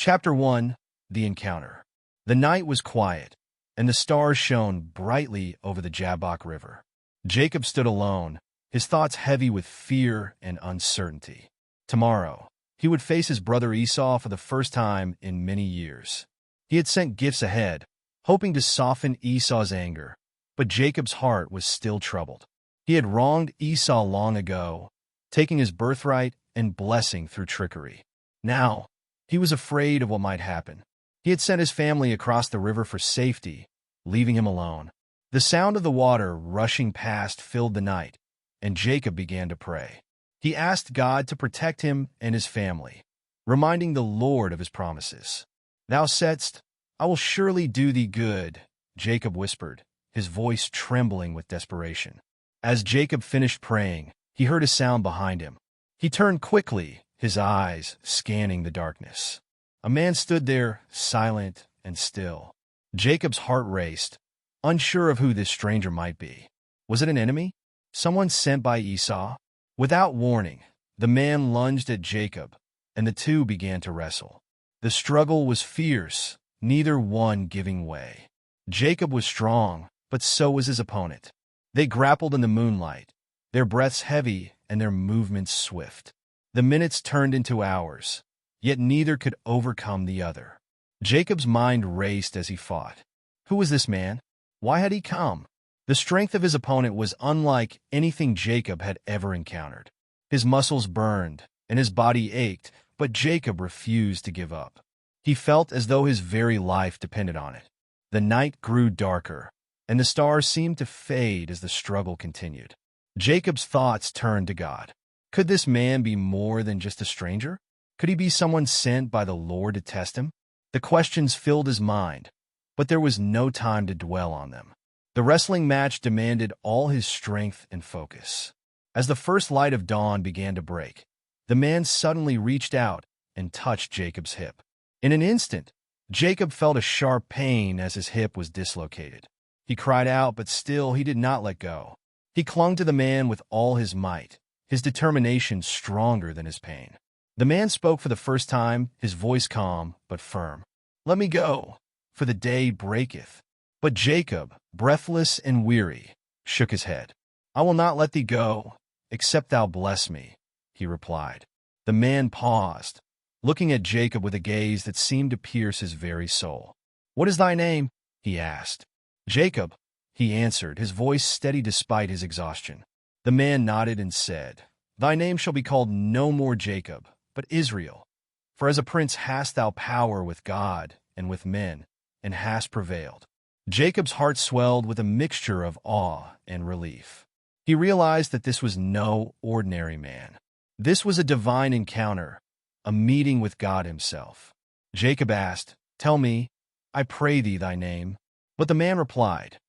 Chapter 1. The Encounter. The night was quiet, and the stars shone brightly over the Jabbok River. Jacob stood alone, his thoughts heavy with fear and uncertainty. Tomorrow, he would face his brother Esau for the first time in many years. He had sent gifts ahead, hoping to soften Esau's anger, but Jacob's heart was still troubled. He had wronged Esau long ago, taking his birthright and blessing through trickery. Now, he was afraid of what might happen. He had sent his family across the river for safety, leaving him alone. The sound of the water rushing past filled the night, and Jacob began to pray. He asked God to protect him and his family, reminding the Lord of his promises. "Thou saidst, I will surely do thee good," Jacob whispered, his voice trembling with desperation. As Jacob finished praying, he heard a sound behind him. He turned quickly, his eyes scanning the darkness. A man stood there, silent and still. Jacob's heart raced, unsure of who this stranger might be. Was it an enemy? Someone sent by Esau? Without warning, the man lunged at Jacob, and the two began to wrestle. The struggle was fierce, neither one giving way. Jacob was strong, but so was his opponent. They grappled in the moonlight, their breaths heavy and their movements swift. The minutes turned into hours, yet neither could overcome the other. Jacob's mind raced as he fought. Who was this man? Why had he come? The strength of his opponent was unlike anything Jacob had ever encountered. His muscles burned, and his body ached, but Jacob refused to give up. He felt as though his very life depended on it. The night grew darker, and the stars seemed to fade as the struggle continued. Jacob's thoughts turned to God. Could this man be more than just a stranger? Could he be someone sent by the Lord to test him? The questions filled his mind, but there was no time to dwell on them. The wrestling match demanded all his strength and focus. As the first light of dawn began to break, the man suddenly reached out and touched Jacob's hip. In an instant, Jacob felt a sharp pain as his hip was dislocated. He cried out, but still he did not let go. He clung to the man with all his might, his determination stronger than his pain. The man spoke for the first time, his voice calm but firm. "Let me go, for the day breaketh." But Jacob, breathless and weary, shook his head. "I will not let thee go, except thou bless me," he replied. The man paused, looking at Jacob with a gaze that seemed to pierce his very soul. "What is thy name?" he asked. "Jacob," he answered, his voice steady despite his exhaustion. The man nodded and said, "Thy name shall be called no more Jacob, but Israel. For as a prince hast thou power with God and with men, and hast prevailed." Jacob's heart swelled with a mixture of awe and relief. He realized that this was no ordinary man. This was a divine encounter, a meeting with God himself. Jacob asked, "Tell me, I pray thee, thy name." But the man replied,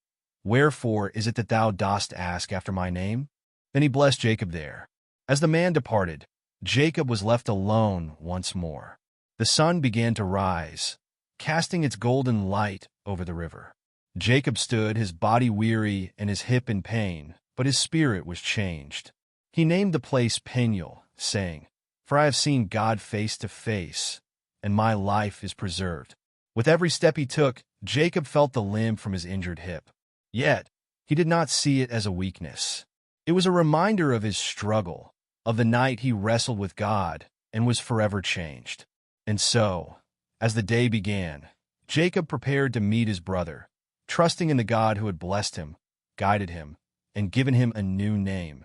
"Wherefore is it that thou dost ask after my name?" Then he blessed Jacob there. As the man departed, Jacob was left alone once more. The sun began to rise, casting its golden light over the river. Jacob stood, his body weary and his hip in pain, but his spirit was changed. He named the place Peniel, saying, "For I have seen God face to face, and my life is preserved." With every step he took, Jacob felt the limp from his injured hip. Yet, he did not see it as a weakness. It was a reminder of his struggle, of the night he wrestled with God and was forever changed. And so, as the day began, Jacob prepared to meet his brother, trusting in the God who had blessed him, guided him, and given him a new name,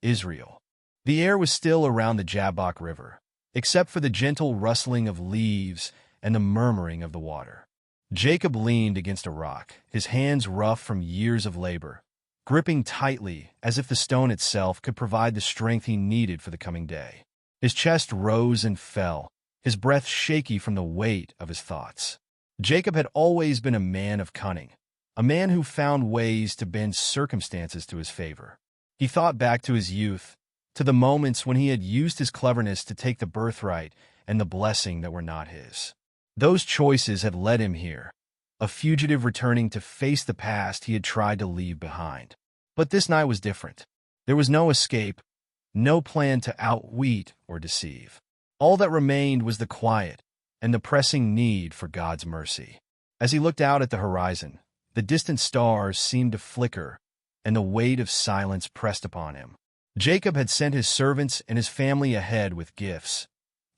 Israel. The air was still around the Jabbok River, except for the gentle rustling of leaves and the murmuring of the water. Jacob leaned against a rock, his hands rough from years of labor, gripping tightly as if the stone itself could provide the strength he needed for the coming day. His chest rose and fell, his breath shaky from the weight of his thoughts. Jacob had always been a man of cunning, a man who found ways to bend circumstances to his favor. He thought back to his youth, to the moments when he had used his cleverness to take the birthright and the blessing that were not his. Those choices had led him here, a fugitive returning to face the past he had tried to leave behind. But this night was different. There was no escape, no plan to outwit or deceive. All that remained was the quiet, and the pressing need for God's mercy. As he looked out at the horizon, the distant stars seemed to flicker, and the weight of silence pressed upon him. Jacob had sent his servants and his family ahead with gifts,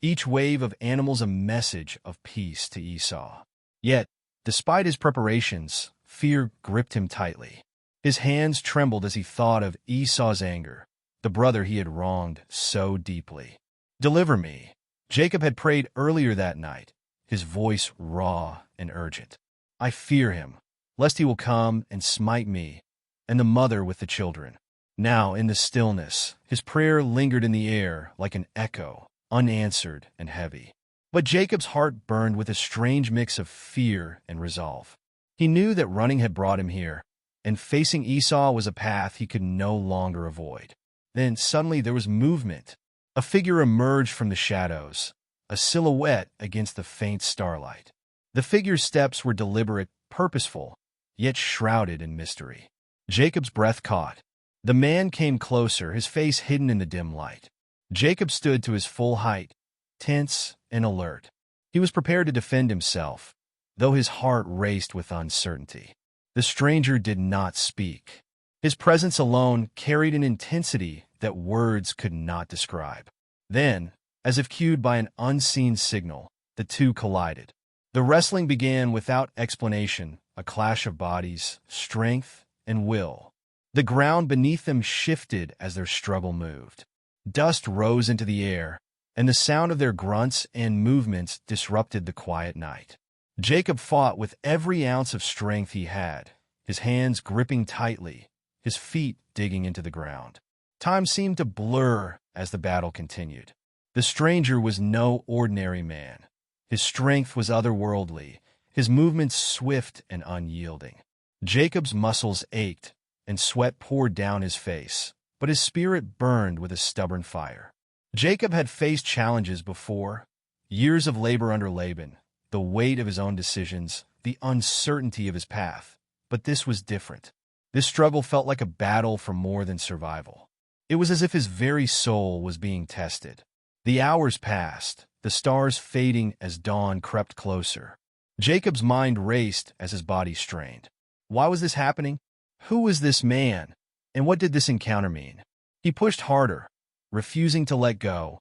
each wave of animals a message of peace to Esau. Yet, despite his preparations, fear gripped him tightly. His hands trembled as he thought of Esau's anger, the brother he had wronged so deeply. "Deliver me," Jacob had prayed earlier that night, his voice raw and urgent. "I fear him, lest he will come and smite me, and the mother with the children." Now, in the stillness, his prayer lingered in the air like an echo, unanswered and heavy. But Jacob's heart burned with a strange mix of fear and resolve. He knew that running had brought him here, and facing Esau was a path he could no longer avoid. Then suddenly there was movement. A figure emerged from the shadows, a silhouette against the faint starlight. The figure's steps were deliberate, purposeful, yet shrouded in mystery. Jacob's breath caught. The man came closer, his face hidden in the dim light. Jacob stood to his full height, tense and alert. He was prepared to defend himself, though his heart raced with uncertainty. The stranger did not speak. His presence alone carried an intensity that words could not describe. Then, as if cued by an unseen signal, the two collided. The wrestling began without explanation, a clash of bodies, strength, and will. The ground beneath them shifted as their struggle moved. Dust rose into the air, and the sound of their grunts and movements disrupted the quiet night. Jacob fought with every ounce of strength he had, his hands gripping tightly, his feet digging into the ground. Time seemed to blur as the battle continued. The stranger was no ordinary man. His strength was otherworldly, his movements swift and unyielding. Jacob's muscles ached, and sweat poured down his face, but his spirit burned with a stubborn fire. Jacob had faced challenges before, years of labor under Laban, the weight of his own decisions, the uncertainty of his path. But this was different. This struggle felt like a battle for more than survival. It was as if his very soul was being tested. The hours passed, the stars fading as dawn crept closer. Jacob's mind raced as his body strained. Why was this happening? Who was this man? And what did this encounter mean? He pushed harder, refusing to let go,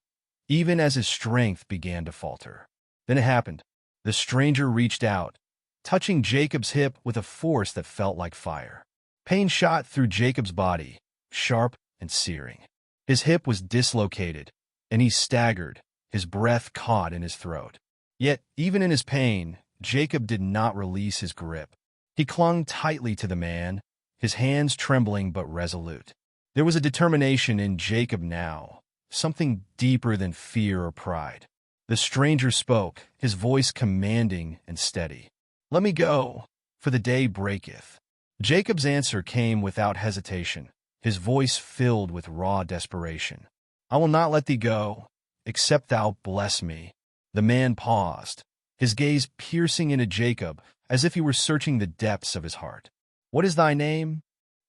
even as his strength began to falter. Then it happened. The stranger reached out, touching Jacob's hip with a force that felt like fire. Pain shot through Jacob's body, sharp and searing. His hip was dislocated, and he staggered, his breath caught in his throat. Yet, even in his pain, Jacob did not release his grip. He clung tightly to the man, his hands trembling but resolute. There was a determination in Jacob now, something deeper than fear or pride. The stranger spoke, his voice commanding and steady. "Let me go, for the day breaketh." Jacob's answer came without hesitation, his voice filled with raw desperation. "I will not let thee go, except thou bless me." The man paused, his gaze piercing into Jacob as if he were searching the depths of his heart. "What is thy name?"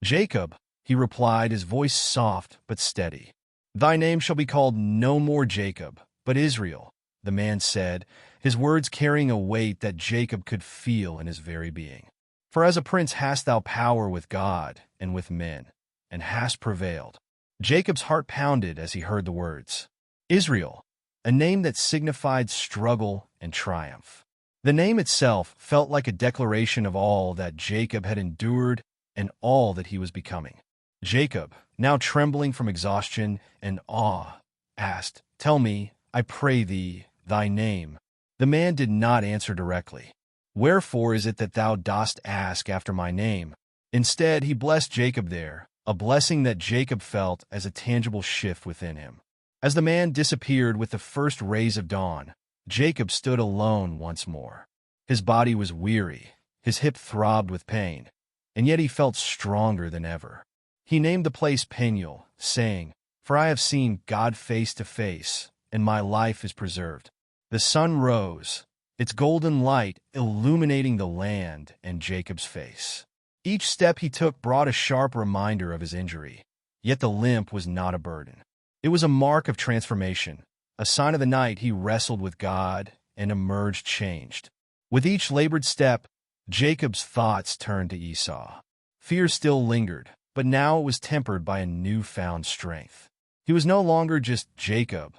"Jacob," he replied, his voice soft but steady. "Thy name shall be called no more Jacob, but Israel," the man said, his words carrying a weight that Jacob could feel in his very being. "For as a prince hast thou power with God and with men, and hast prevailed." Jacob's heart pounded as he heard the words. Israel, a name that signified struggle and triumph. The name itself felt like a declaration of all that Jacob had endured and all that he was becoming. Jacob, now trembling from exhaustion and awe, asked, "Tell me, I pray thee, thy name." The man did not answer directly. "Wherefore is it that thou dost ask after my name?" Instead, he blessed Jacob there, a blessing that Jacob felt as a tangible shift within him. As the man disappeared with the first rays of dawn, Jacob stood alone once more. His body was weary, his hip throbbed with pain, and yet he felt stronger than ever. He named the place Peniel, saying, "For I have seen God face to face, and my life is preserved." The sun rose, its golden light illuminating the land and Jacob's face. Each step he took brought a sharp reminder of his injury, yet the limp was not a burden. It was a mark of transformation, a sign of the night he wrestled with God and emerged changed. With each labored step, Jacob's thoughts turned to Esau. Fear still lingered, but now it was tempered by a newfound strength. He was no longer just Jacob,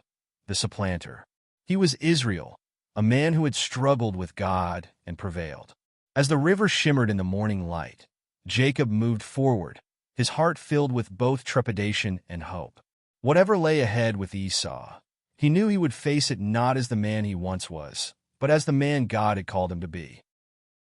the supplanter. He was Israel, a man who had struggled with God and prevailed. As the river shimmered in the morning light, Jacob moved forward, his heart filled with both trepidation and hope. Whatever lay ahead with Esau, he knew he would face it not as the man he once was, but as the man God had called him to be.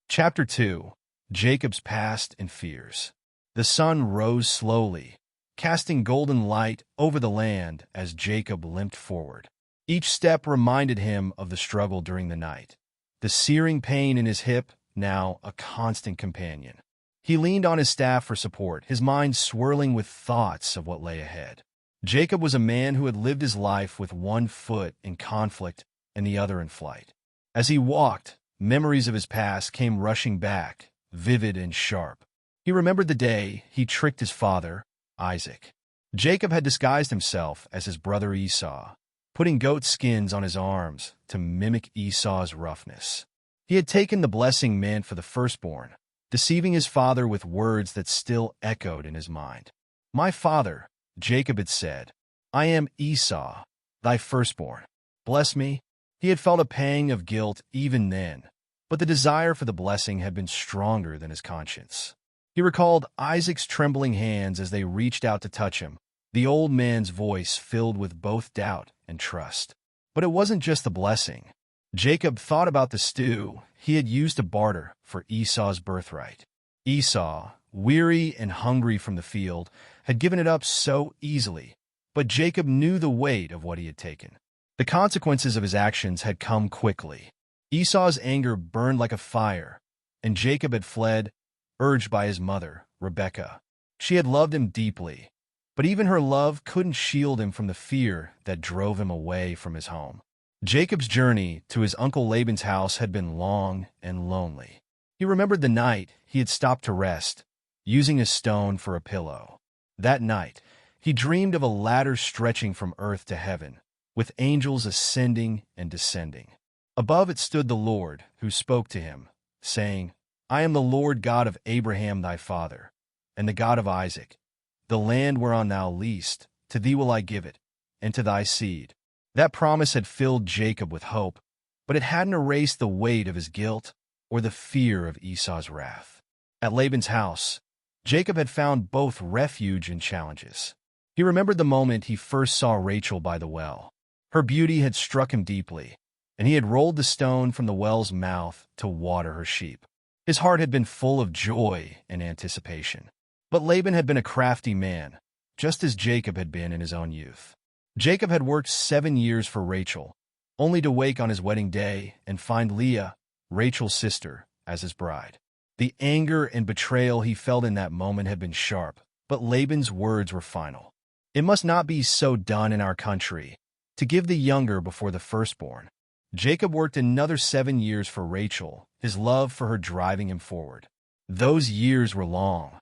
Chapter 2. Jacob's Past and Fears. The sun rose slowly, casting golden light over the land as Jacob limped forward. Each step reminded him of the struggle during the night, the searing pain in his hip, now a constant companion. He leaned on his staff for support, his mind swirling with thoughts of what lay ahead. Jacob was a man who had lived his life with one foot in conflict and the other in flight. As he walked, memories of his past came rushing back, vivid and sharp. He remembered the day he tricked his father, Isaac. Jacob had disguised himself as his brother Esau, putting goat skins on his arms to mimic Esau's roughness. He had taken the blessing meant for the firstborn, deceiving his father with words that still echoed in his mind. "My father," Jacob had said, "I am Esau, thy firstborn. Bless me." He had felt a pang of guilt even then, but the desire for the blessing had been stronger than his conscience. He recalled Isaac's trembling hands as they reached out to touch him, the old man's voice filled with both doubt and trust. But it wasn't just the blessing. Jacob thought about the stew he had used to barter for Esau's birthright. Esau, weary and hungry from the field, had given it up so easily, but Jacob knew the weight of what he had taken. The consequences of his actions had come quickly. Esau's anger burned like a fire, and Jacob had fled, urged by his mother, Rebekah. She had loved him deeply, but even her love couldn't shield him from the fear that drove him away from his home. Jacob's journey to his uncle Laban's house had been long and lonely. He remembered the night he had stopped to rest, using a stone for a pillow. That night, he dreamed of a ladder stretching from earth to heaven, with angels ascending and descending. Above it stood the Lord, who spoke to him, saying, "I am the Lord God of Abraham thy father, and the God of Isaac. The land whereon thou liest, to thee will I give it, and to thy seed." That promise had filled Jacob with hope, but it hadn't erased the weight of his guilt or the fear of Esau's wrath. At Laban's house, Jacob had found both refuge and challenges. He remembered the moment he first saw Rachel by the well. Her beauty had struck him deeply, and he had rolled the stone from the well's mouth to water her sheep. His heart had been full of joy and anticipation. But Laban had been a crafty man, just as Jacob had been in his own youth. Jacob had worked 7 years for Rachel, only to wake on his wedding day and find Leah, Rachel's sister, as his bride. The anger and betrayal he felt in that moment had been sharp, but Laban's words were final. "It must not be so done in our country, to give the younger before the firstborn." Jacob worked another 7 years for Rachel, his love for her driving him forward. Those years were long,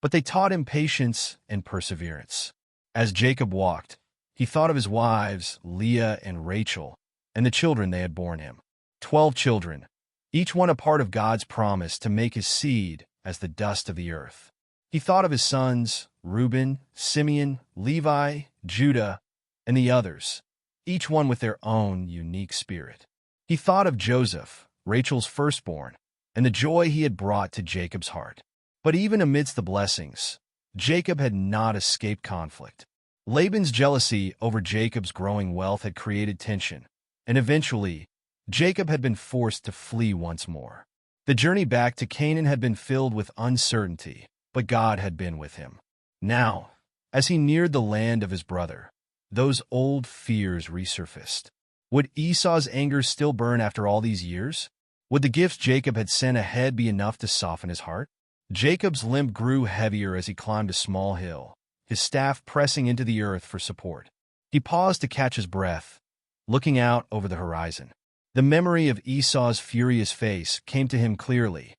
but they taught him patience and perseverance. As Jacob walked, he thought of his wives, Leah and Rachel, and the children they had borne him. 12 children, each one a part of God's promise to make his seed as the dust of the earth. He thought of his sons, Reuben, Simeon, Levi, Judah, and the others, each one with their own unique spirit. He thought of Joseph, Rachel's firstborn, and the joy he had brought to Jacob's heart. But even amidst the blessings, Jacob had not escaped conflict. Laban's jealousy over Jacob's growing wealth had created tension, and eventually, Jacob had been forced to flee once more. The journey back to Canaan had been filled with uncertainty, but God had been with him. Now, as he neared the land of his brother, those old fears resurfaced. Would Esau's anger still burn after all these years? Would the gifts Jacob had sent ahead be enough to soften his heart? Jacob's limp grew heavier as he climbed a small hill, his staff pressing into the earth for support. He paused to catch his breath, looking out over the horizon. The memory of Esau's furious face came to him clearly,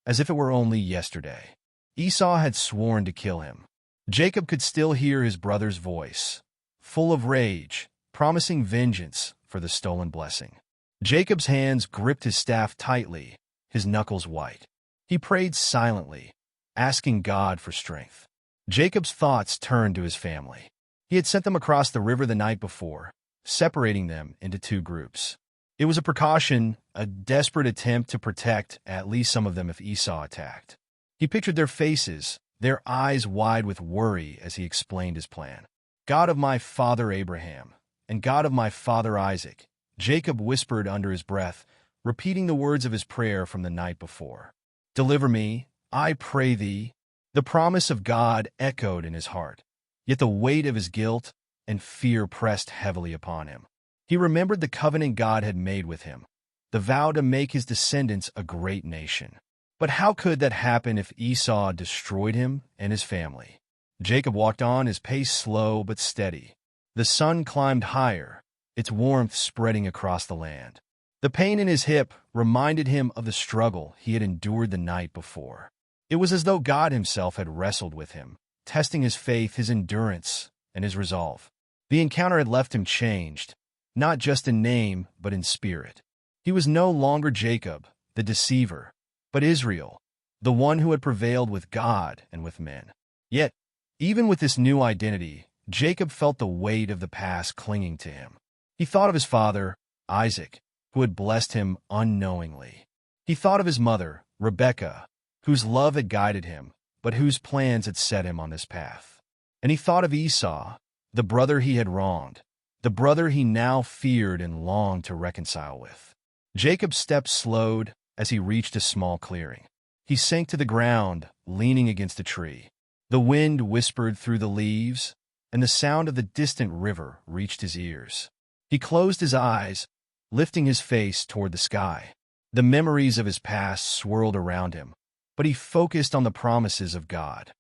as if it were only yesterday. Esau had sworn to kill him. Jacob could still hear his brother's voice, full of rage, promising vengeance for the stolen blessing. Jacob's hands gripped his staff tightly, his knuckles white. He prayed silently, asking God for strength. Jacob's thoughts turned to his family. He had sent them across the river the night before, separating them into two groups. It was a precaution, a desperate attempt to protect at least some of them if Esau attacked. He pictured their faces, their eyes wide with worry as he explained his plan. God of my father Abraham, and God of my father Isaac, Jacob whispered under his breath, repeating the words of his prayer from the night before. Deliver me, I pray thee. The promise of God echoed in his heart, yet the weight of his guilt and fear pressed heavily upon him. He remembered the covenant God had made with him, the vow to make his descendants a great nation. But how could that happen if Esau destroyed him and his family? Jacob walked on, his pace slow but steady. The sun climbed higher, its warmth spreading across the land. The pain in his hip reminded him of the struggle he had endured the night before. It was as though God himself had wrestled with him, testing his faith, his endurance, and his resolve. The encounter had left him changed, not just in name, but in spirit. He was no longer Jacob, the deceiver, but Israel, the one who had prevailed with God and with men. Yet, even with this new identity, Jacob felt the weight of the past clinging to him. He thought of his father, Isaac, who had blessed him unknowingly. He thought of his mother, Rebekah, whose love had guided him, but whose plans had set him on this path. And he thought of Esau, the brother he had wronged, the brother he now feared and longed to reconcile with. Jacob's steps slowed as he reached a small clearing. He sank to the ground, leaning against a tree. The wind whispered through the leaves, and the sound of the distant river reached his ears. He closed his eyes, lifting his face toward the sky. The memories of his past swirled around him, but he focused on the promises of God.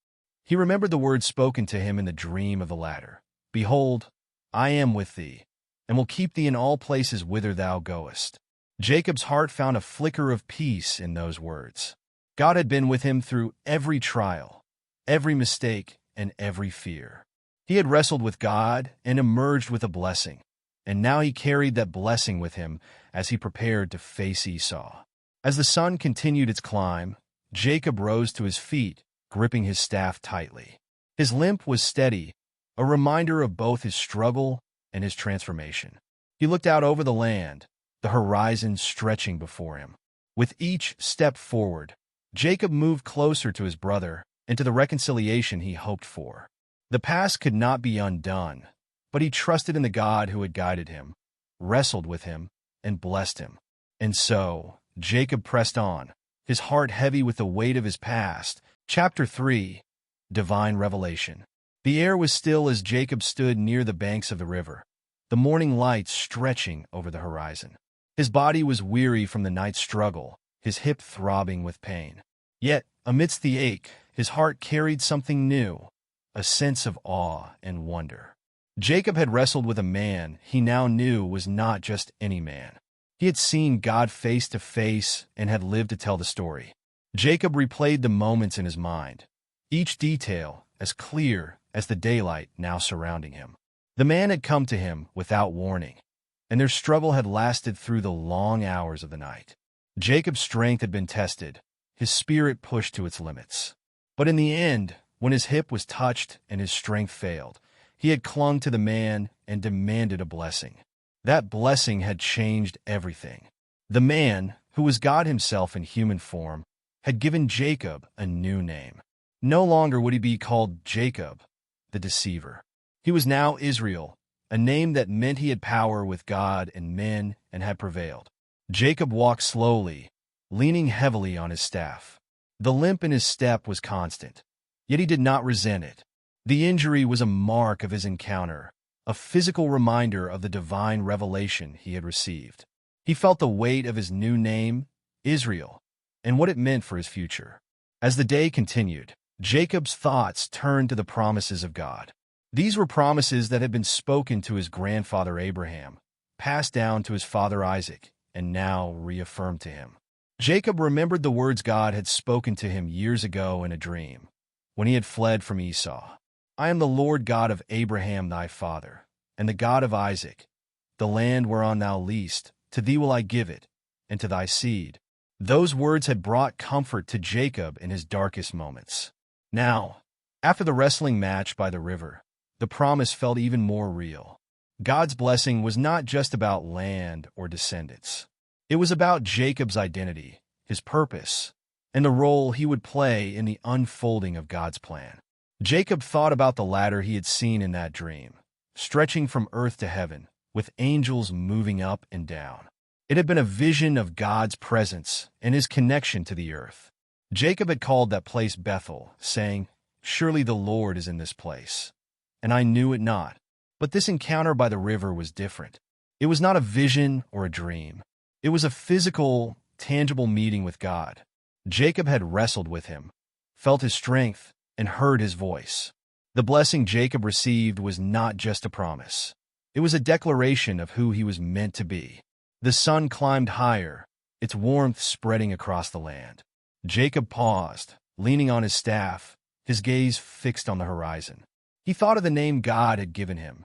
He remembered the words spoken to him in the dream of the ladder. Behold, I am with thee, and will keep thee in all places whither thou goest. Jacob's heart found a flicker of peace in those words. God had been with him through every trial, every mistake, and every fear. He had wrestled with God and emerged with a blessing, and now he carried that blessing with him as he prepared to face Esau. As the sun continued its climb, Jacob rose to his feet, gripping his staff tightly. His limp was steady, a reminder of both his struggle and his transformation. He looked out over the land, the horizon stretching before him. With each step forward, Jacob moved closer to his brother and to the reconciliation he hoped for. The past could not be undone, but he trusted in the God who had guided him, wrestled with him, and blessed him. And so, Jacob pressed on, his heart heavy with the weight of his past. Chapter 3, Divine Revelation. The air was still as Jacob stood near the banks of the river, the morning light stretching over the horizon. His body was weary from the night's struggle, his hip throbbing with pain. Yet, amidst the ache, his heart carried something new, a sense of awe and wonder. Jacob had wrestled with a man he now knew was not just any man. He had seen God face to face and had lived to tell the story. Jacob replayed the moments in his mind, each detail as clear as the daylight now surrounding him. The man had come to him without warning, and their struggle had lasted through the long hours of the night. Jacob's strength had been tested, his spirit pushed to its limits. But in the end, when his hip was touched and his strength failed, he had clung to the man and demanded a blessing. That blessing had changed everything. The man, who was God himself in human form, had given Jacob a new name. No longer would he be called Jacob, the deceiver. He was now Israel, a name that meant he had power with God and men and had prevailed. Jacob walked slowly, leaning heavily on his staff. The limp in his step was constant, yet he did not resent it. The injury was a mark of his encounter, a physical reminder of the divine revelation he had received. He felt the weight of his new name, Israel, and what it meant for his future. As the day continued, Jacob's thoughts turned to the promises of God. These were promises that had been spoken to his grandfather Abraham, passed down to his father Isaac, and now reaffirmed to him. Jacob remembered the words God had spoken to him years ago in a dream, when he had fled from Esau. I am the Lord God of Abraham thy father, and the God of Isaac. The land whereon thou liest, to thee will I give it, and to thy seed." Those words had brought comfort to Jacob in his darkest moments. Now, after the wrestling match by the river, the promise felt even more real. God's blessing was not just about land or descendants. It was about Jacob's identity, his purpose, and the role he would play in the unfolding of God's plan. Jacob thought about the ladder he had seen in that dream, stretching from earth to heaven, with angels moving up and down. It had been a vision of God's presence and his connection to the earth. Jacob had called that place Bethel, saying, "Surely the Lord is in this place." And I knew it not. But this encounter by the river was different. It was not a vision or a dream. It was a physical, tangible meeting with God. Jacob had wrestled with him, felt his strength, and heard his voice. The blessing Jacob received was not just a promise. It was a declaration of who he was meant to be. The sun climbed higher, its warmth spreading across the land. Jacob paused, leaning on his staff, his gaze fixed on the horizon. He thought of the name God had given him,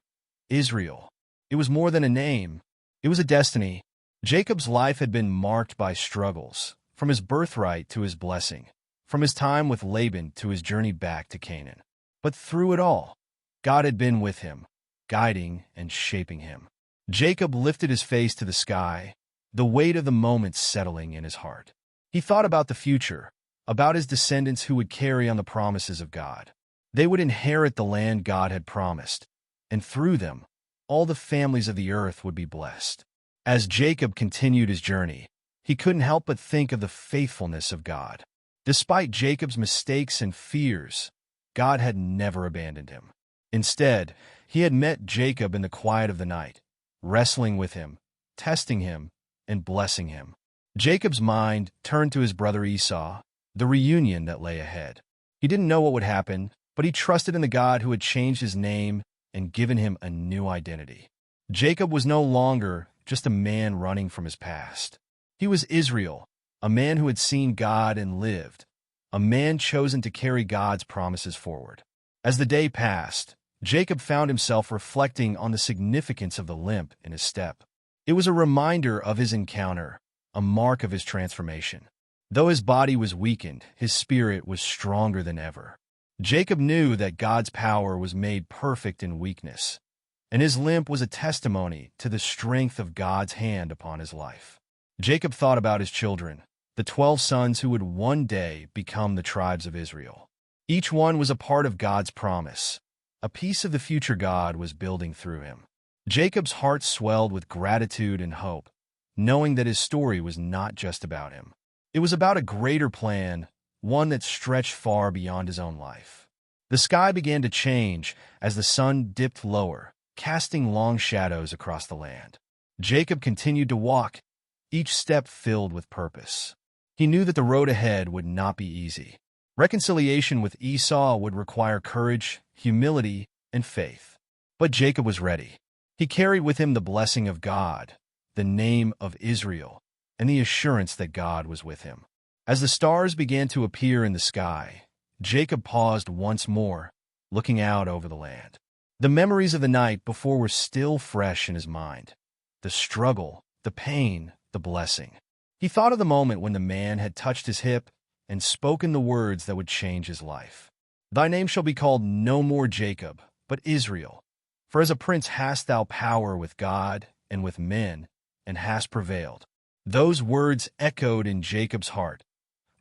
Israel. It was more than a name. It was a destiny. Jacob's life had been marked by struggles, from his birthright to his blessing, from his time with Laban to his journey back to Canaan. But through it all, God had been with him, guiding and shaping him. Jacob lifted his face to the sky, the weight of the moment settling in his heart. He thought about the future, about his descendants who would carry on the promises of God. They would inherit the land God had promised, and through them, all the families of the earth would be blessed. As Jacob continued his journey, he couldn't help but think of the faithfulness of God. Despite Jacob's mistakes and fears, God had never abandoned him. Instead, he had met Jacob in the quiet of the night, wrestling with him, testing him, and blessing him. Jacob's mind turned to his brother Esau, the reunion that lay ahead. He didn't know what would happen, but he trusted in the God who had changed his name and given him a new identity. Jacob was no longer just a man running from his past. He was Israel, a man who had seen God and lived, a man chosen to carry God's promises forward. As the day passed, Jacob found himself reflecting on the significance of the limp in his step. It was a reminder of his encounter, a mark of his transformation. Though his body was weakened, his spirit was stronger than ever. Jacob knew that God's power was made perfect in weakness, and his limp was a testimony to the strength of God's hand upon his life. Jacob thought about his children, the 12 sons who would one day become the tribes of Israel. Each one was a part of God's promise. A piece of the future God was building through him. Jacob's heart swelled with gratitude and hope, knowing that his story was not just about him. It was about a greater plan, one that stretched far beyond his own life. The sky began to change as the sun dipped lower, casting long shadows across the land. Jacob continued to walk, each step filled with purpose. He knew that the road ahead would not be easy. Reconciliation with Esau would require courage, humility, and faith. But Jacob was ready. He carried with him the blessing of God, the name of Israel, and the assurance that God was with him. As the stars began to appear in the sky, Jacob paused once more, looking out over the land. The memories of the night before were still fresh in his mind. The struggle, the pain, the blessing. He thought of the moment when the man had touched his hip and spoken the words that would change his life. "Thy name shall be called no more Jacob, but Israel. For as a prince hast thou power with God and with men, and hast prevailed." Those words echoed in Jacob's heart,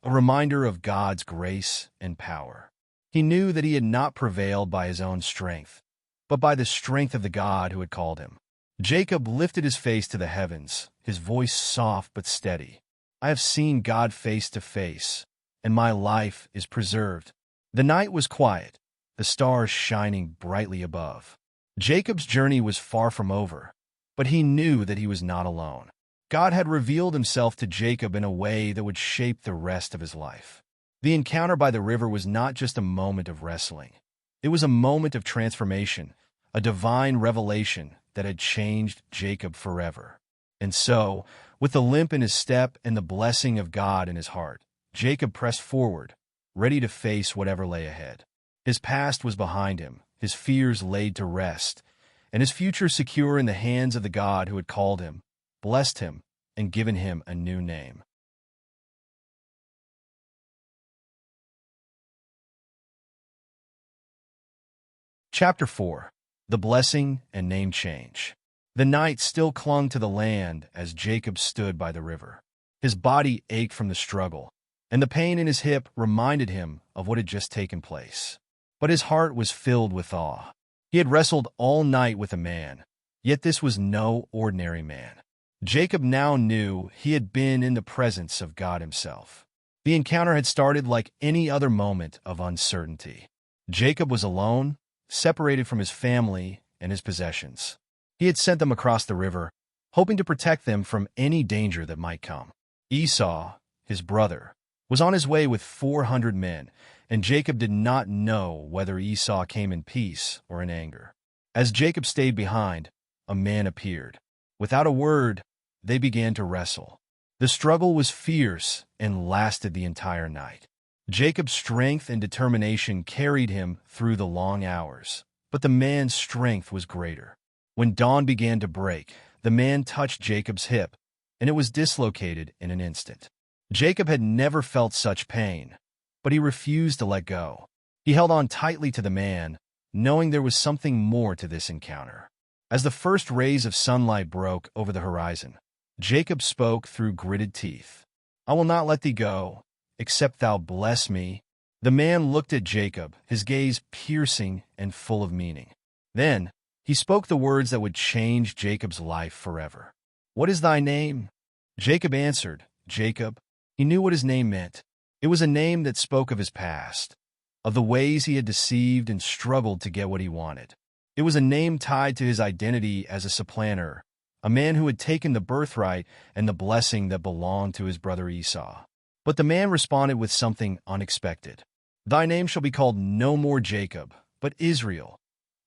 a reminder of God's grace and power. He knew that he had not prevailed by his own strength, but by the strength of the God who had called him. Jacob lifted his face to the heavens, his voice soft but steady. "I have seen God face to face, and my life is preserved." The night was quiet, the stars shining brightly above. Jacob's journey was far from over, but he knew that he was not alone. God had revealed himself to Jacob in a way that would shape the rest of his life. The encounter by the river was not just a moment of wrestling. It was a moment of transformation, a divine revelation that had changed Jacob forever. And so, with the limp in his step and the blessing of God in his heart, Jacob pressed forward, ready to face whatever lay ahead. His past was behind him, his fears laid to rest, and his future secure in the hands of the God who had called him, blessed him, and given him a new name. Chapter 4. The Blessing and Name Change. The night still clung to the land as Jacob stood by the river. His body ached from the struggle, and the pain in his hip reminded him of what had just taken place. But his heart was filled with awe. He had wrestled all night with a man, yet this was no ordinary man. Jacob now knew he had been in the presence of God himself. The encounter had started like any other moment of uncertainty. Jacob was alone, separated from his family and his possessions. He had sent them across the river, hoping to protect them from any danger that might come. Esau, his brother, was on his way with 400 men, and Jacob did not know whether Esau came in peace or in anger. As Jacob stayed behind, a man appeared. Without a word, they began to wrestle. The struggle was fierce and lasted the entire night. Jacob's strength and determination carried him through the long hours, but the man's strength was greater. When dawn began to break, the man touched Jacob's hip, and it was dislocated in an instant. Jacob had never felt such pain, but he refused to let go. He held on tightly to the man, knowing there was something more to this encounter. As the first rays of sunlight broke over the horizon, Jacob spoke through gritted teeth. "I will not let thee go, except thou bless me." The man looked at Jacob, his gaze piercing and full of meaning. Then he spoke the words that would change Jacob's life forever. "What is thy name?" Jacob answered, "Jacob." He knew what his name meant. It was a name that spoke of his past, of the ways he had deceived and struggled to get what he wanted. It was a name tied to his identity as a supplanter, a man who had taken the birthright and the blessing that belonged to his brother Esau. But the man responded with something unexpected. "Thy name shall be called no more Jacob, but Israel.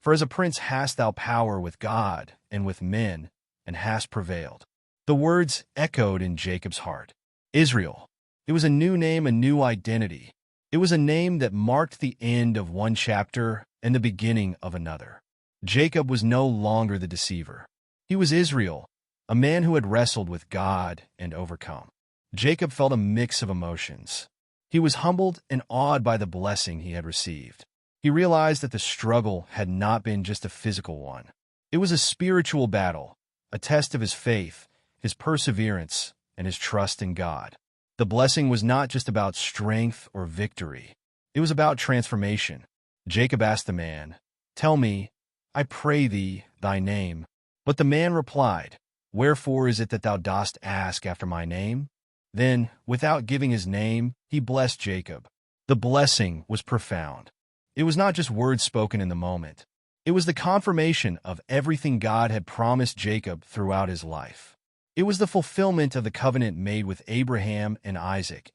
For as a prince hast thou power with God and with men, and hast prevailed." The words echoed in Jacob's heart. Israel. It was a new name, a new identity. It was a name that marked the end of one chapter and the beginning of another. Jacob was no longer the deceiver. He was Israel, a man who had wrestled with God and overcome. Jacob felt a mix of emotions. He was humbled and awed by the blessing he had received. He realized that the struggle had not been just a physical one. It was a spiritual battle, a test of his faith, his perseverance, and his trust in God. The blessing was not just about strength or victory. It was about transformation. Jacob asked the man, "Tell me, I pray thee, thy name." But the man replied, "Wherefore is it that thou dost ask after my name?" Then, without giving his name, he blessed Jacob. The blessing was profound. It was not just words spoken in the moment. It was the confirmation of everything God had promised Jacob throughout his life. It was the fulfillment of the covenant made with Abraham and Isaac,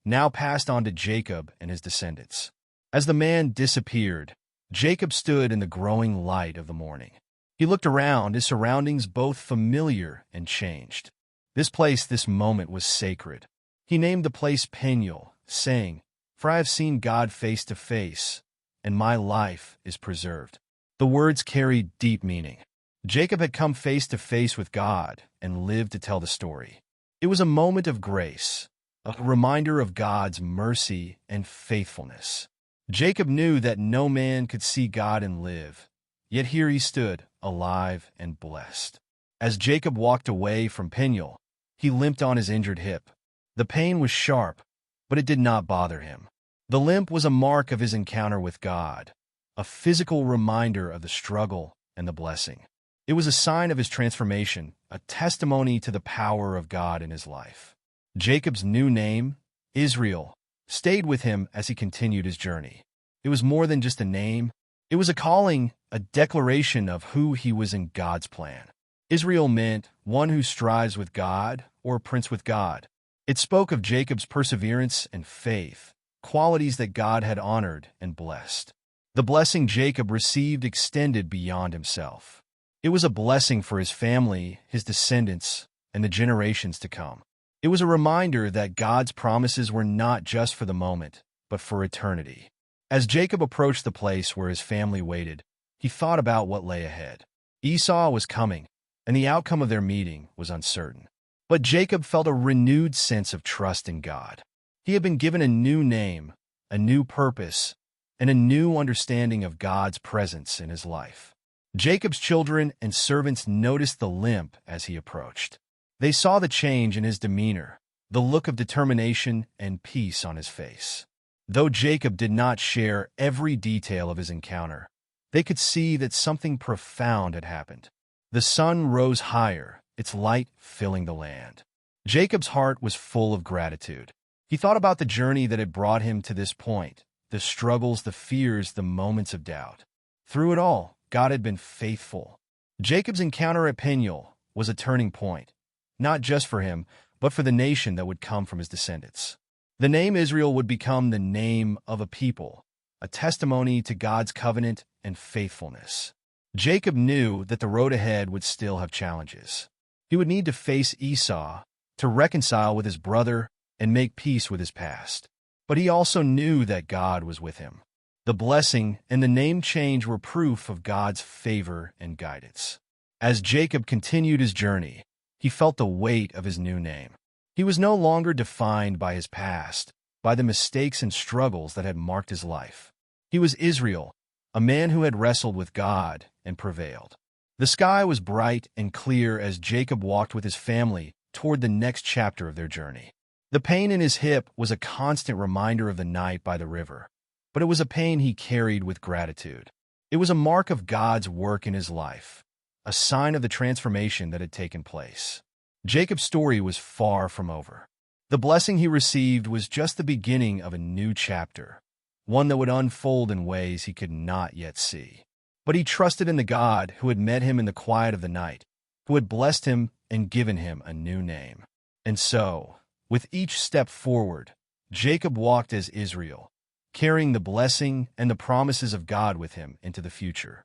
now passed on to Jacob and his descendants. As the man disappeared, Jacob stood in the growing light of the morning. He looked around, his surroundings both familiar and changed. This place, this moment was sacred. He named the place Peniel, saying, "For I have seen God face to face, and my life is preserved." The words carried deep meaning. Jacob had come face to face with God and lived to tell the story. It was a moment of grace, a reminder of God's mercy and faithfulness. Jacob knew that no man could see God and live, yet here he stood, alive and blessed. As Jacob walked away from Peniel, he limped on his injured hip. The pain was sharp, but it did not bother him. The limp was a mark of his encounter with God, a physical reminder of the struggle and the blessing. It was a sign of his transformation, a testimony to the power of God in his life. Jacob's new name, Israel, stayed with him as he continued his journey. It was more than just a name. It was a calling, a declaration of who he was in God's plan. Israel meant one who strives with God or a prince with God. It spoke of Jacob's perseverance and faith, qualities that God had honored and blessed. The blessing Jacob received extended beyond himself. It was a blessing for his family, his descendants, and the generations to come. It was a reminder that God's promises were not just for the moment, but for eternity. As Jacob approached the place where his family waited, he thought about what lay ahead. Esau was coming, and the outcome of their meeting was uncertain. But Jacob felt a renewed sense of trust in God. He had been given a new name, a new purpose, and a new understanding of God's presence in his life. Jacob's children and servants noticed the limp as he approached. They saw the change in his demeanor, the look of determination and peace on his face. Though Jacob did not share every detail of his encounter, they could see that something profound had happened. The sun rose higher, its light filling the land. Jacob's heart was full of gratitude. He thought about the journey that had brought him to this point, the struggles, the fears, the moments of doubt. Through it all, God had been faithful. Jacob's encounter at Peniel was a turning point, not just for him, but for the nation that would come from his descendants. The name Israel would become the name of a people, a testimony to God's covenant and faithfulness. Jacob knew that the road ahead would still have challenges. He would need to face Esau, to reconcile with his brother, and make peace with his past. But he also knew that God was with him. The blessing and the name change were proof of God's favor and guidance. As Jacob continued his journey, he felt the weight of his new name. He was no longer defined by his past, by the mistakes and struggles that had marked his life. He was Israel, a man who had wrestled with God and prevailed. The sky was bright and clear as Jacob walked with his family toward the next chapter of their journey. The pain in his hip was a constant reminder of the night by the river, but it was a pain he carried with gratitude. It was a mark of God's work in his life, a sign of the transformation that had taken place. Jacob's story was far from over. The blessing he received was just the beginning of a new chapter, one that would unfold in ways he could not yet see. But he trusted in the God who had met him in the quiet of the night, who had blessed him and given him a new name. And so, with each step forward, Jacob walked as Israel, carrying the blessing and the promises of God with him into the future.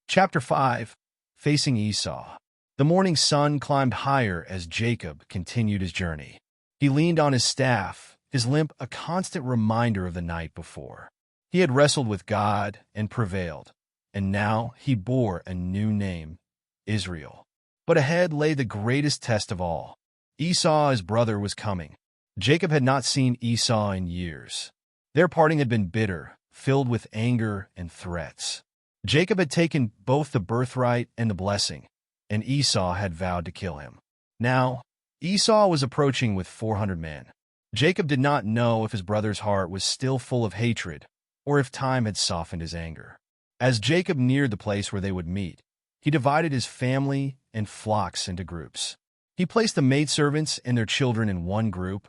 Chapter 5. Facing Esau. The morning sun climbed higher as Jacob continued his journey. He leaned on his staff, his limp a constant reminder of the night before. He had wrestled with God and prevailed, and now he bore a new name, Israel. But ahead lay the greatest test of all. Esau, his brother, was coming. Jacob had not seen Esau in years. Their parting had been bitter, filled with anger and threats. Jacob had taken both the birthright and the blessing, and Esau had vowed to kill him. Now, Esau was approaching with 400 men. Jacob did not know if his brother's heart was still full of hatred or if time had softened his anger. As Jacob neared the place where they would meet, he divided his family and flocks into groups. He placed the maidservants and their children in one group,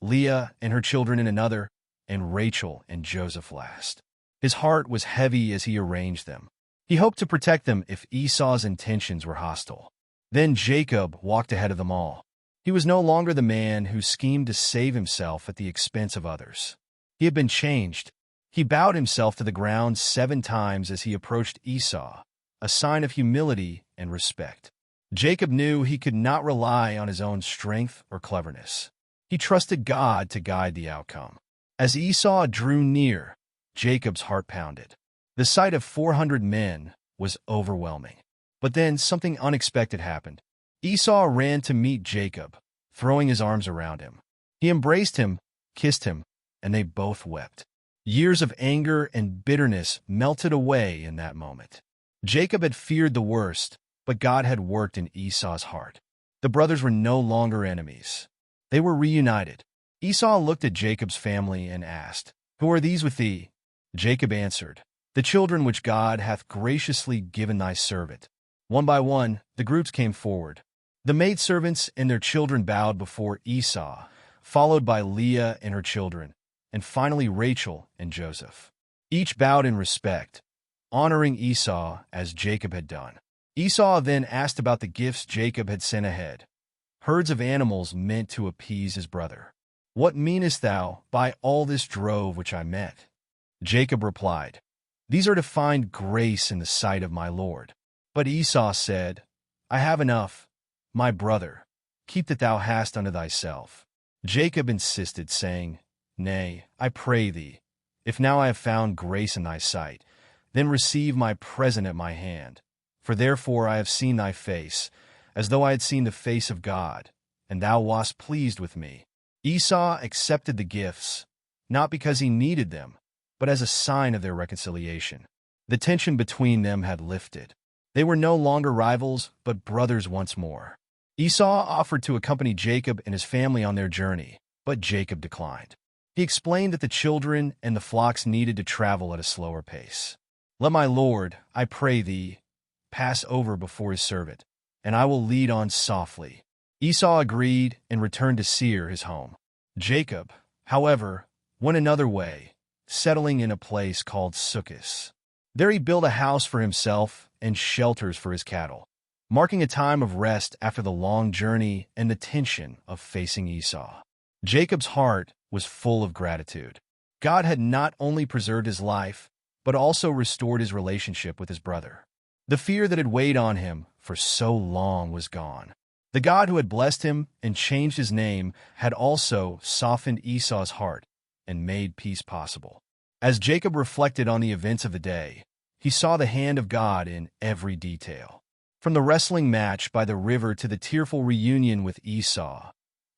Leah and her children in another, and Rachel and Joseph last. His heart was heavy as he arranged them. He hoped to protect them if Esau's intentions were hostile. Then Jacob walked ahead of them all. He was no longer the man who schemed to save himself at the expense of others. He had been changed. He bowed himself to the ground 7 times as he approached Esau, a sign of humility and respect. Jacob knew he could not rely on his own strength or cleverness. He trusted God to guide the outcome. As Esau drew near, Jacob's heart pounded. The sight of 400 men was overwhelming. But then something unexpected happened. Esau ran to meet Jacob, throwing his arms around him. He embraced him, kissed him, and they both wept. Years of anger and bitterness melted away in that moment. Jacob had feared the worst, but God had worked in Esau's heart. The brothers were no longer enemies. They were reunited. Esau looked at Jacob's family and asked, "Who are these with thee?" Jacob answered, "The children which God hath graciously given thy servant." One by one, the groups came forward. The maidservants and their children bowed before Esau, followed by Leah and her children, and finally Rachel and Joseph. Each bowed in respect, honoring Esau as Jacob had done. Esau then asked about the gifts Jacob had sent ahead, herds of animals meant to appease his brother. "What meanest thou by all this drove which I met?" Jacob replied, "These are to find grace in the sight of my Lord." But Esau said, "I have enough, my brother. Keep that thou hast unto thyself." Jacob insisted, saying, "Nay, I pray thee, if now I have found grace in thy sight, then receive my present at my hand. For therefore I have seen thy face, as though I had seen the face of God, and thou wast pleased with me. Esau accepted the gifts, not because he needed them, but as a sign of their reconciliation. The tension between them had lifted. They were no longer rivals, but brothers once more. Esau offered to accompany Jacob and his family on their journey, but Jacob declined. He explained that the children and the flocks needed to travel at a slower pace. Let my lord, I pray thee, pass over before his servant, and I will lead on softly. Esau agreed and returned to Seir, his home. Jacob, however, went another way, settling in a place called Sukkot. There he built a house for himself and shelters for his cattle, marking a time of rest after the long journey and the tension of facing Esau. Jacob's heart was full of gratitude. God had not only preserved his life, but also restored his relationship with his brother. The fear that had weighed on him for so long was gone. The God who had blessed him and changed his name had also softened Esau's heart and made peace possible. As Jacob reflected on the events of the day, he saw the hand of God in every detail. From the wrestling match by the river to the tearful reunion with Esau,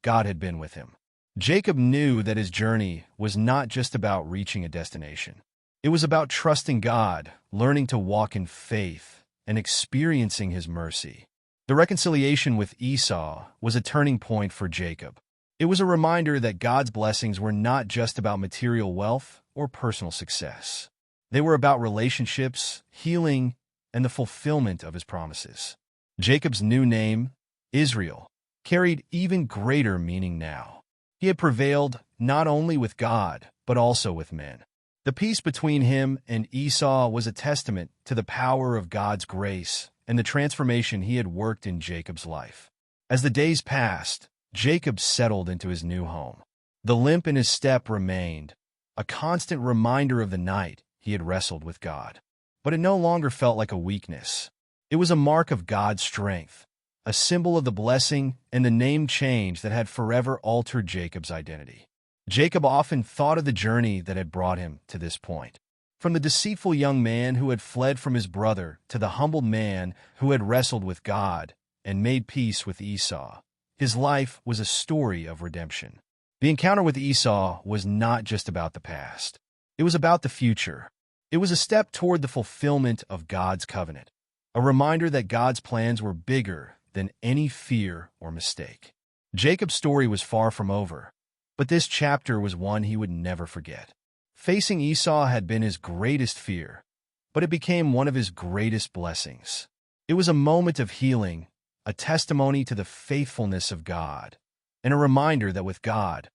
God had been with him. Jacob knew that his journey was not just about reaching a destination. It was about trusting God, learning to walk in faith, and experiencing his mercy. The reconciliation with Esau was a turning point for Jacob. It was a reminder that God's blessings were not just about material wealth or personal success. They were about relationships, healing, and the fulfillment of his promises. Jacob's new name, Israel, carried even greater meaning now. He had prevailed not only with God, but also with men. The peace between him and Esau was a testament to the power of God's grace and the transformation he had worked in Jacob's life. As the days passed, Jacob settled into his new home. The limp in his step remained, a constant reminder of the night he had wrestled with God. But it no longer felt like a weakness. It was a mark of God's strength, a symbol of the blessing and the name change that had forever altered Jacob's identity. Jacob often thought of the journey that had brought him to this point. From the deceitful young man who had fled from his brother to the humbled man who had wrestled with God and made peace with Esau, his life was a story of redemption. The encounter with Esau was not just about the past. It was about the future. It was a step toward the fulfillment of God's covenant, a reminder that God's plans were bigger than any fear or mistake. Jacob's story was far from over, but this chapter was one he would never forget. Facing Esau had been his greatest fear, but it became one of his greatest blessings. It was a moment of healing, a testimony to the faithfulness of God, and a reminder that with God,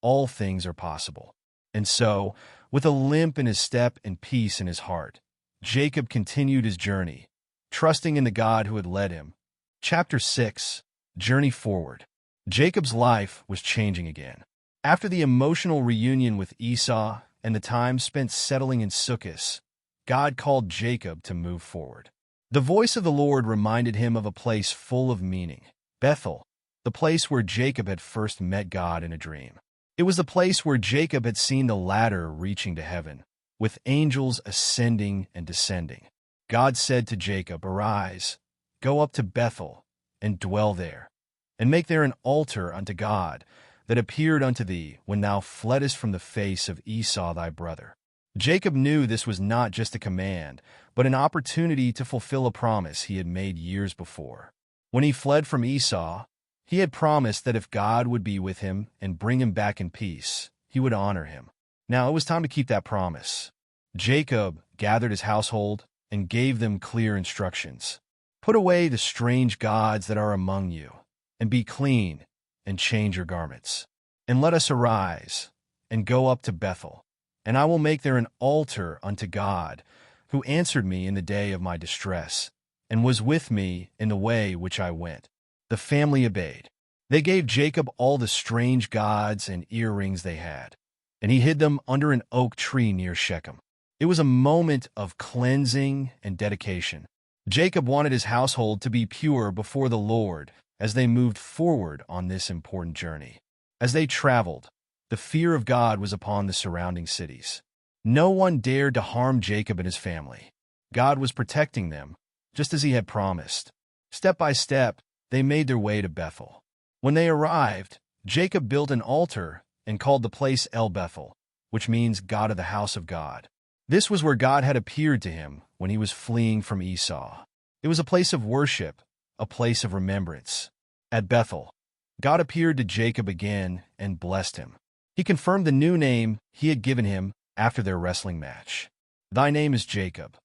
all things are possible. And so, with a limp in his step and peace in his heart, Jacob continued his journey, trusting in the God who had led him. Chapter 6, Journey Forward. Jacob's life was changing again. After the emotional reunion with Esau and the time spent settling in Sukkot, God called Jacob to move forward. The voice of the Lord reminded him of a place full of meaning, Bethel, the place where Jacob had first met God in a dream. It was the place where Jacob had seen the ladder reaching to heaven, with angels ascending and descending. God said to Jacob, "Arise, go up to Bethel, and dwell there, and make there an altar unto God that appeared unto thee when thou fleddest from the face of Esau thy brother." Jacob knew this was not just a command, but an opportunity to fulfill a promise he had made years before. When he fled from Esau, he had promised that if God would be with him and bring him back in peace, he would honor him. Now it was time to keep that promise. Jacob gathered his household and gave them clear instructions. Put away the strange gods that are among you, and be clean, and change your garments. And let us arise, and go up to Bethel, and I will make there an altar unto God, who answered me in the day of my distress, and was with me in the way which I went. The family obeyed. They gave Jacob all the strange gods and earrings they had, and he hid them under an oak tree near Shechem. It was a moment of cleansing and dedication. Jacob wanted his household to be pure before the Lord as they moved forward on this important journey. As they traveled, the fear of God was upon the surrounding cities. No one dared to harm Jacob and his family. God was protecting them, just as he had promised. Step by step, they made their way to Bethel. When they arrived, Jacob built an altar and called the place El Bethel, which means God of the house of God. This was where God had appeared to him when he was fleeing from Esau. It was a place of worship, a place of remembrance. At Bethel, God appeared to Jacob again and blessed him. He confirmed the new name he had given him after their wrestling match. Thy name is Jacob.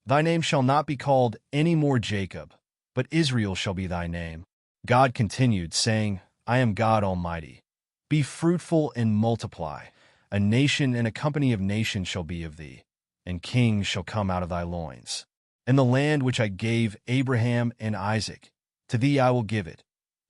Thy name shall not be called any more Jacob, but Israel shall be thy name. God continued, saying, I am God Almighty. Be fruitful and multiply. A nation and a company of nations shall be of thee, and kings shall come out of thy loins. And the land which I gave Abraham and Isaac, to thee I will give it,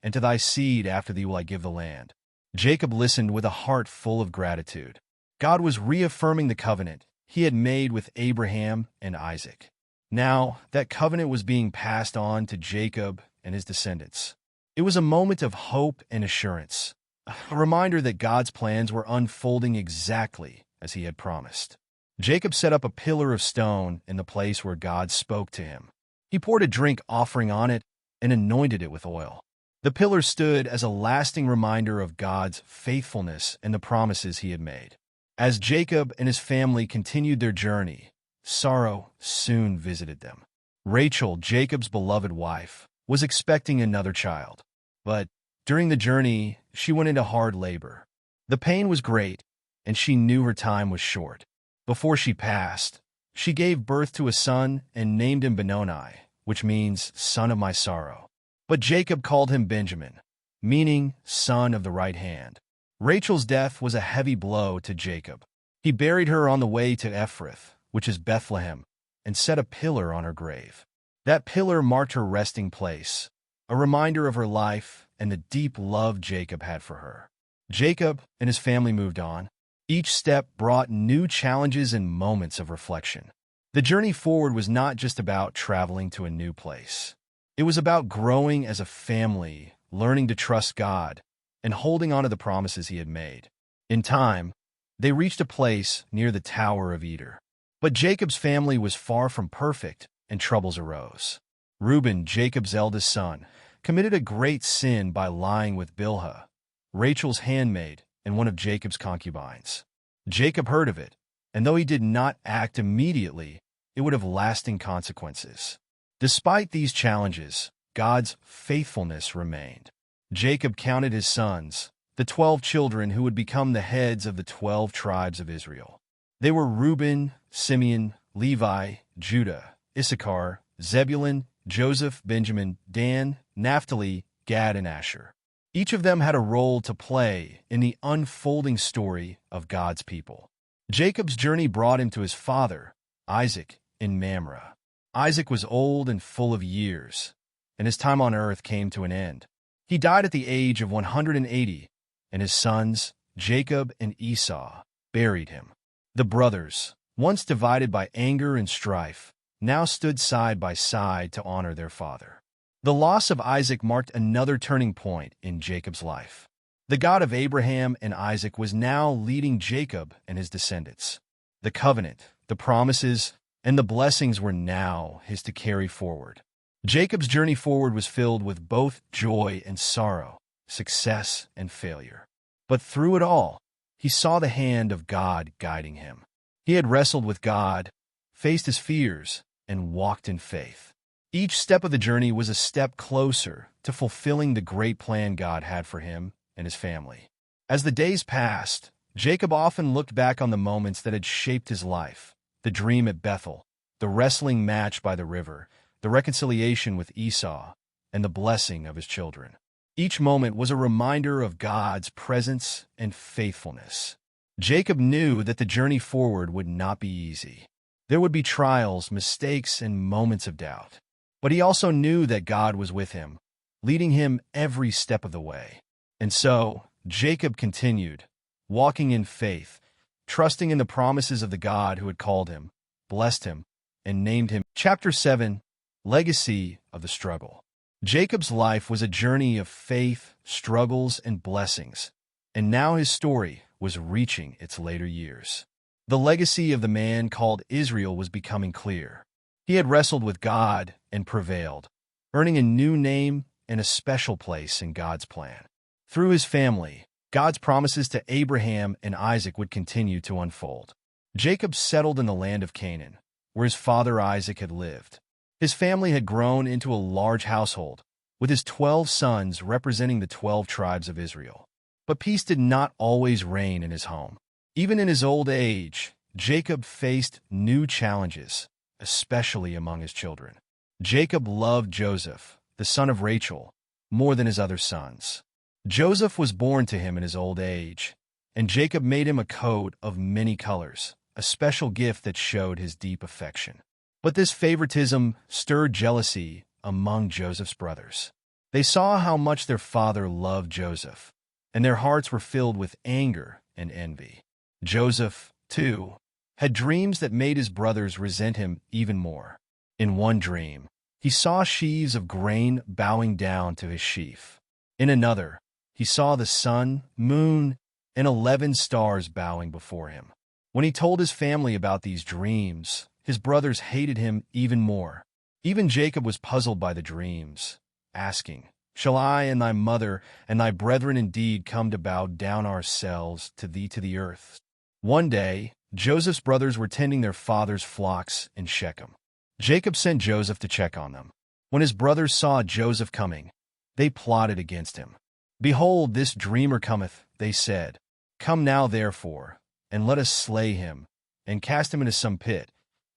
and to thy seed after thee will I give the land. Jacob listened with a heart full of gratitude. God was reaffirming the covenant he had made with Abraham and Isaac. Now, that covenant was being passed on to Jacob and his descendants. It was a moment of hope and assurance, a reminder that God's plans were unfolding exactly as he had promised. Jacob set up a pillar of stone in the place where God spoke to him. He poured a drink offering on it and anointed it with oil. The pillar stood as a lasting reminder of God's faithfulness and the promises he had made. As Jacob and his family continued their journey, sorrow soon visited them. Rachel, Jacob's beloved wife, was expecting another child. But during the journey, she went into hard labor. The pain was great, and she knew her time was short. Before she passed, she gave birth to a son and named him Benoni, which means son of my sorrow. But Jacob called him Benjamin, meaning son of the right hand. Rachel's death was a heavy blow to Jacob. He buried her on the way to Ephrath, which is Bethlehem, and set a pillar on her grave. That pillar marked her resting place, a reminder of her life and the deep love Jacob had for her. Jacob and his family moved on. Each step brought new challenges and moments of reflection. The journey forward was not just about traveling to a new place. It was about growing as a family, learning to trust God, and holding on to the promises he had made. In time, they reached a place near the Tower of Eder. But Jacob's family was far from perfect, and troubles arose. Reuben, Jacob's eldest son, committed a great sin by lying with Bilhah, Rachel's handmaid and one of Jacob's concubines. Jacob heard of it, and though he did not act immediately, it would have lasting consequences. Despite these challenges, God's faithfulness remained. Jacob counted his sons, the 12 children who would become the heads of the 12 tribes of Israel. They were Reuben, Simeon, Levi, Judah, Issachar, Zebulun, Joseph, Benjamin, Dan, Naphtali, Gad, and Asher. Each of them had a role to play in the unfolding story of God's people. Jacob's journey brought him to his father, Isaac, in Mamre. Isaac was old and full of years, and his time on earth came to an end. He died at the age of 180, and his sons, Jacob and Esau, buried him. The brothers, once divided by anger and strife, now stood side by side to honor their father. The loss of Isaac marked another turning point in Jacob's life. The God of Abraham and Isaac was now leading Jacob and his descendants. The covenant, the promises, and the blessings were now his to carry forward. Jacob's journey forward was filled with both joy and sorrow, success and failure. But through it all, he saw the hand of God guiding him. He had wrestled with God, faced his fears, and walked in faith. Each step of the journey was a step closer to fulfilling the great plan God had for him and his family. As the days passed, Jacob often looked back on the moments that had shaped his life: the dream at Bethel, the wrestling match by the river, the reconciliation with Esau, and the blessing of his children. Each moment was a reminder of God's presence and faithfulness. Jacob knew that the journey forward would not be easy. There would be trials, mistakes, and moments of doubt. But he also knew that God was with him, leading him every step of the way. And so, Jacob continued, walking in faith, trusting in the promises of the God who had called him, blessed him, and named him. Chapter 7, Legacy of the Struggle. Jacob's life was a journey of faith, struggles, and blessings, and now his story was reaching its later years. The legacy of the man called Israel was becoming clear. He had wrestled with God and prevailed, earning a new name and a special place in God's plan. Through his family, God's promises to Abraham and Isaac would continue to unfold. Jacob settled in the land of Canaan, where his father Isaac had lived. His family had grown into a large household, with his 12 sons representing the 12 tribes of Israel. But peace did not always reign in his home. Even in his old age, Jacob faced new challenges, especially among his children. Jacob loved Joseph, the son of Rachel, more than his other sons. Joseph was born to him in his old age, and Jacob made him a coat of many colors, a special gift that showed his deep affection. But this favoritism stirred jealousy among Joseph's brothers. They saw how much their father loved Joseph, and their hearts were filled with anger and envy. Joseph, too, had dreams that made his brothers resent him even more. In one dream, he saw sheaves of grain bowing down to his sheaf. In another, he saw the sun, moon, and 11 stars bowing before him. When he told his family about these dreams, his brothers hated him even more. Even Jacob was puzzled by the dreams, asking, "Shall I and thy mother and thy brethren indeed come to bow down ourselves to thee to the earth?" One day, Joseph's brothers were tending their father's flocks in Shechem. Jacob sent Joseph to check on them. When his brothers saw Joseph coming, they plotted against him. "Behold, this dreamer cometh," they said. "Come now, therefore, and let us slay him, and cast him into some pit,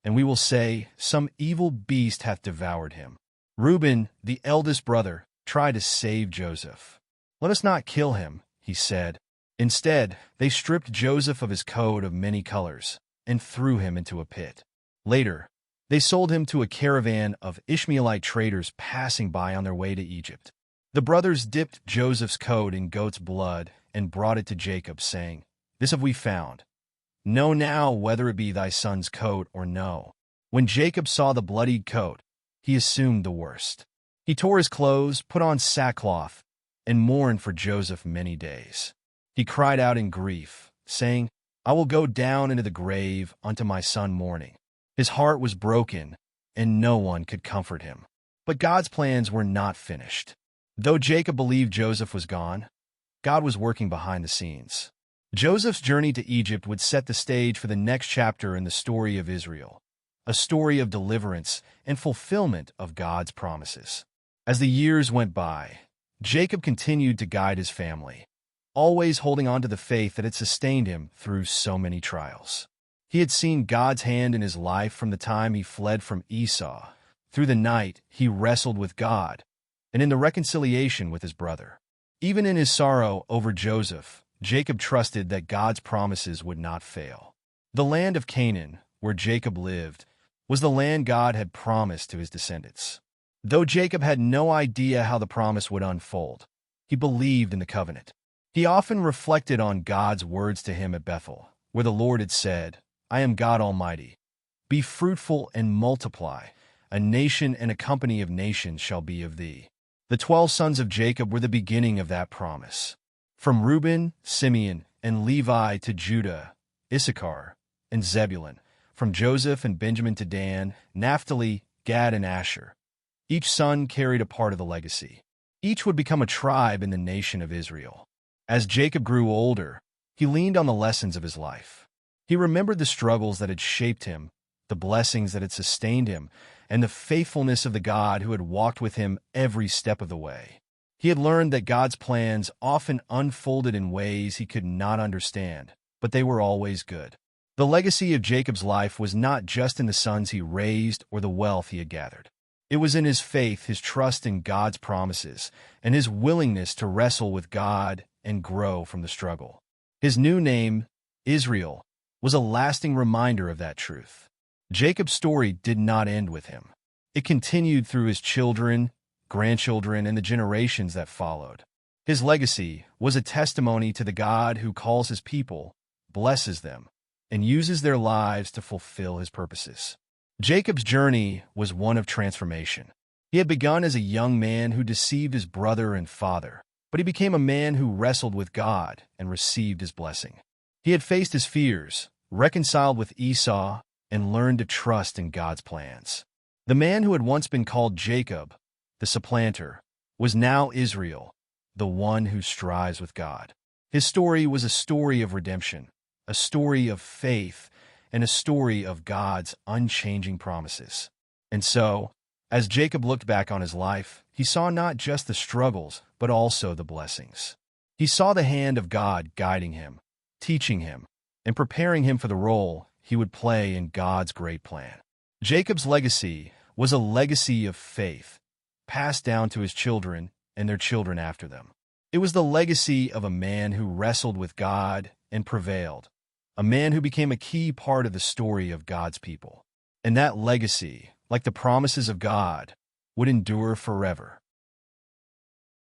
and we will say, Some evil beast hath devoured him." Reuben, the eldest brother, tried to save Joseph. "Let us not kill him," he said. Instead, they stripped Joseph of his coat of many colors and threw him into a pit. Later, they sold him to a caravan of Ishmaelite traders passing by on their way to Egypt. The brothers dipped Joseph's coat in goat's blood and brought it to Jacob, saying, "This have we found. Know now whether it be thy son's coat or no." When Jacob saw the bloodied coat, he assumed the worst. He tore his clothes, put on sackcloth, and mourned for Joseph many days. He cried out in grief, saying, "I will go down into the grave unto my son mourning." His heart was broken, and no one could comfort him. But God's plans were not finished. Though Jacob believed Joseph was gone, God was working behind the scenes. Joseph's journey to Egypt would set the stage for the next chapter in the story of Israel, a story of deliverance and fulfillment of God's promises. As the years went by, Jacob continued to guide his family, always holding on to the faith that had sustained him through so many trials. He had seen God's hand in his life from the time he fled from Esau, through the night he wrestled with God, and in the reconciliation with his brother. Even in his sorrow over Joseph, Jacob trusted that God's promises would not fail. The land of Canaan, where Jacob lived, was the land God had promised to his descendants. Though Jacob had no idea how the promise would unfold, he believed in the covenant. He often reflected on God's words to him at Bethel, where the Lord had said, "I am God Almighty. Be fruitful and multiply. A nation and a company of nations shall be of thee." The 12 sons of Jacob were the beginning of that promise. From Reuben, Simeon, and Levi to Judah, Issachar, and Zebulun, from Joseph and Benjamin to Dan, Naphtali, Gad, and Asher. Each son carried a part of the legacy. Each would become a tribe in the nation of Israel. As Jacob grew older, he leaned on the lessons of his life. He remembered the struggles that had shaped him, the blessings that had sustained him, and the faithfulness of the God who had walked with him every step of the way. He had learned that God's plans often unfolded in ways he could not understand, but they were always good. The legacy of Jacob's life was not just in the sons he raised or the wealth he had gathered. It was in his faith, his trust in God's promises, and his willingness to wrestle with God and grow from the struggle. His new name, Israel, was a lasting reminder of that truth. Jacob's story did not end with him. It continued through his children, grandchildren, and the generations that followed. His legacy was a testimony to the God who calls his people, blesses them, and uses their lives to fulfill his purposes. Jacob's journey was one of transformation. He had begun as a young man who deceived his brother and father, but he became a man who wrestled with God and received his blessing. He had faced his fears, reconciled with Esau, and learned to trust in God's plans. The man who had once been called Jacob, the supplanter, was now Israel, the one who strives with God. His story was a story of redemption, a story of faith, and a story of God's unchanging promises. And so, as Jacob looked back on his life, he saw not just the struggles, but also the blessings. He saw the hand of God guiding him, teaching him, and preparing him for the role he would play in God's great plan. Jacob's legacy was a legacy of faith, passed down to his children and their children after them. It was the legacy of a man who wrestled with God and prevailed, a man who became a key part of the story of God's people. And that legacy, like the promises of God, would endure forever.